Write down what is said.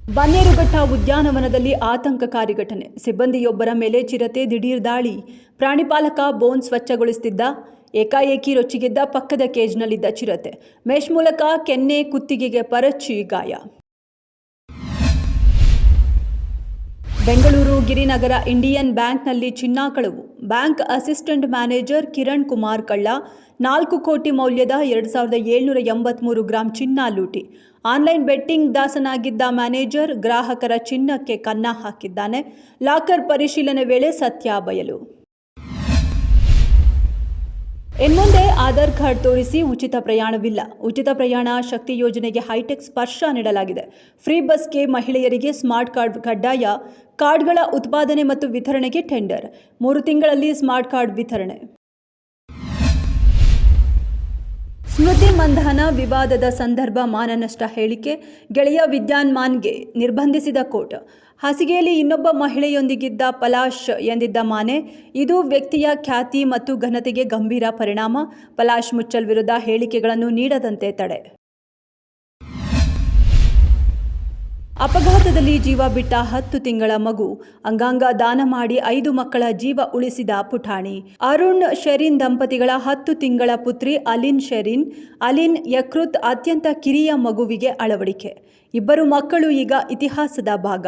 ಬನ್ನೇರುಘಟ್ಟ ಉದ್ಯಾನವನದಲ್ಲಿ ಆತಂಕಕಾರಿ ಘಟನೆ. ಸಿಬ್ಬಂದಿಯೊಬ್ಬರ ಮೇಲೆ ಚಿರತೆ ದಿಢೀರ್ ದಾಳಿ. ಪ್ರಾಣಿಪಾಲಕ ಬೋನ್ ಸ್ವಚ್ಛಗೊಳಿಸುತ್ತಿದ್ದ ಏಕಾಏಕಿ ರೊಚ್ಚಿಗೆದ್ದ ಪಕ್ಕದ ಕೇಜ್ನಲ್ಲಿದ್ದ ಚಿರತೆ. ಮೆಶ್ ಮೂಲಕ ಕೆನ್ನೆ, ಕುತ್ತಿಗೆಗೆ ಪರಚಿ ಗಾಯ. ಬೆಂಗಳೂರು ಗಿರಿನಗರ ಇಂಡಿಯನ್ ಬ್ಯಾಂಕ್ನಲ್ಲಿ ಚಿನ್ನ ಕಳವು. Bank assistant manager Kiran Kumar ಕಳ್ಳ. 4 ಕೋಟಿ ಮೌಲ್ಯದ 2783 ಗ್ರಾಂ ಚಿನ್ನ ಲೂಟಿ. ಆನ್ಲೈನ್ ಬೆಟ್ಟಿಂಗ್ ದಾಸನಾಗಿದ್ದ ಮ್ಯಾನೇಜರ್ ಗ್ರಾಹಕರ ಚಿನ್ನಕ್ಕೆ ಕನ್ನ ಹಾಕಿದ್ದಾನೆ. ಲಾಕರ್ ಪರಿಶೀಲನೆ ವೇಳೆ ಸತ್ಯ ಬಯಲು. ಇನ್ಮುಂದೆ ಆಧಾರ್ ಕಾರ್ಡ್ ತೋರಿಸಿ ಉಚಿತ ಪ್ರಯಾಣವಿಲ್ಲ. ಉಚಿತ ಪ್ರಯಾಣ ಶಕ್ತಿ ಯೋಜನೆಗೆ ಹೈಟೆಕ್ ಸ್ಪರ್ಶ ನೀಡಲಾಗಿದೆ. ಫ್ರೀ ಬಸ್ಗೆ ಮಹಿಳೆಯರಿಗೆ ಸ್ಮಾರ್ಟ್ ಕಾರ್ಡ್ ಕಡ್ಡಾಯ. ಕಾರ್ಡ್ಗಳ ಉತ್ಪಾದನೆ ಮತ್ತು ವಿತರಣೆಗೆ ಟೆಂಡರ್. 3 ತಿಂಗಳಲ್ಲಿ ಸ್ಮಾರ್ಟ್ ಕಾರ್ಡ್ ವಿತರಣೆ. ಸ್ಮೃತಿ ಮಂಧಾನ ವಿವಾದದ ಸಂದರ್ಭ ಮಾನನಷ್ಟ ಹೇಳಿಕೆ. ಗೆಳೆಯ ವಿದ್ಯಾನ್ಮಾನ್ಗೆ ನಿರ್ಬಂಧಿಸಿದ ಕೋರ್ಟ್. ಹಾಸಿಗೆಯಲ್ಲಿ ಇನ್ನೊಬ್ಬ ಮಹಿಳೆಯೊಂದಿಗಿದ್ದ ಪಲಾಶ್ ಎಂದಿದ್ದ ಮಾನೆ. ಇದು ವ್ಯಕ್ತಿಯ ಖ್ಯಾತಿ ಮತ್ತು ಘನತೆಗೆ ಗಂಭೀರ ಪರಿಣಾಮ. ಪಲಾಶ್ ಮುಚ್ಚಲ್ ವಿರುದ್ಧ ಹೇಳಿಕೆಗಳನ್ನು ನೀಡದಂತೆ ತಡೆ. ಅಪಘಾತದಲ್ಲಿ ಜೀವ ಬಿಟ್ಟ 10 ತಿಂಗಳ ಮಗು. ಅಂಗಾಂಗ ದಾನ ಮಾಡಿ 5 ಮಕ್ಕಳ ಜೀವ ಉಳಿಸಿದ ಪುಟಾಣಿ. ಅರುಣ್ ಶೆರಿನ್ ದಂಪತಿಗಳ 10 ತಿಂಗಳ ಪುತ್ರಿ ಅಲಿನ್ ಶೆರಿನ್. ಅಲಿನ್ ಯಕೃತ್ ಅತ್ಯಂತ ಕಿರಿಯ ಮಗುವಿಗೆ ಅಳವಡಿಕೆ. 2 ಮಕ್ಕಳು ಈಗ ಇತಿಹಾಸದ ಭಾಗ.